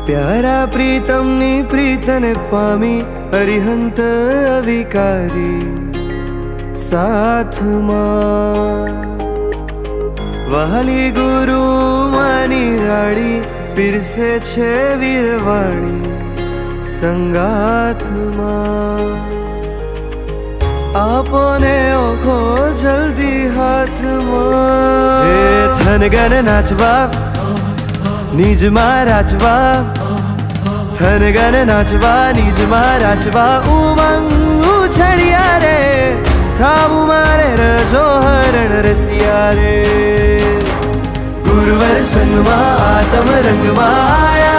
प्यारा प्रीतमनी प्रीतने पामी अरिहंत अविकारी साथ मां वहाली गुरु मानी राड़ी पीरसे छे वीरवाणी संगाथ मां आपने ओखो जल्दी हाथ मां हे थनगन नाचवा निज महाराजवा थनगन नाचवा निज महाराजवा उमंग उछड़िया रे थाबू मारे रजो हरण रसिया रे गुरुवर संग मा आत्म रंग मा आया